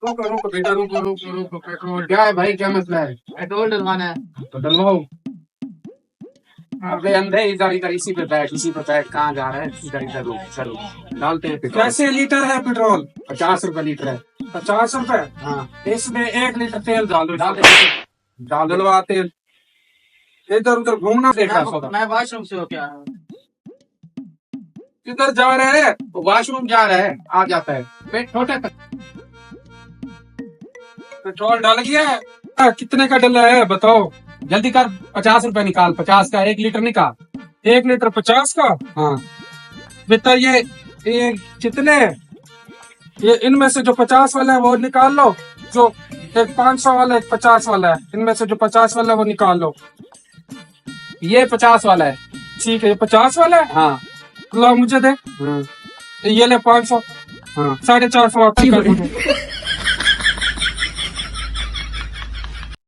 रुको रुको बेटा रुको रुको रुको। पेट्रोल क्या है भाई, क्या मसला है? पेट्रोल डलवाना है। तो डलवाओ। अबे अंधे, इधर इधर इसी पे बैठ, इसी पे बैठ। कहाँ जा रहा है? इधर इधर रुक, चलो डालते हैं पेट्रोल। कैसे लीटर है पेट्रोल? 50 रुपए लीटर है। 50 रुपए। हाँ इसमें 1 लीटर तेल डाल दो। डाल दे, डाल दे। डलवा तेल। इधर उधर घूमना देख रहा सौदा। मैं वॉशरूम से होके आया हूँ। किधर जा रहे हैं? वो वॉशरूम जा रहा है, आ जाता है। पेट छोटे तक। पेट्रोल डाल गया है? कितने का डला है बताओ। जल्दी कर, 50 रुपए निकाल। 50 का 1 लीटर निकाल। 1 लीटर 50 का? हाँ बेटा ये कितने? ये इनमें से जो 50 वाला है वो निकाल लो। जो एक 500 वाला, एक 50 वाला है। इनमें से जो 50 वाला है वो निकाल लो। ये 50 वाला है। ठीक है, ये 50 वाला है। हाँ लो मुझे दे। हाँ ये ले 500। हाँ 450 वापस कर दो।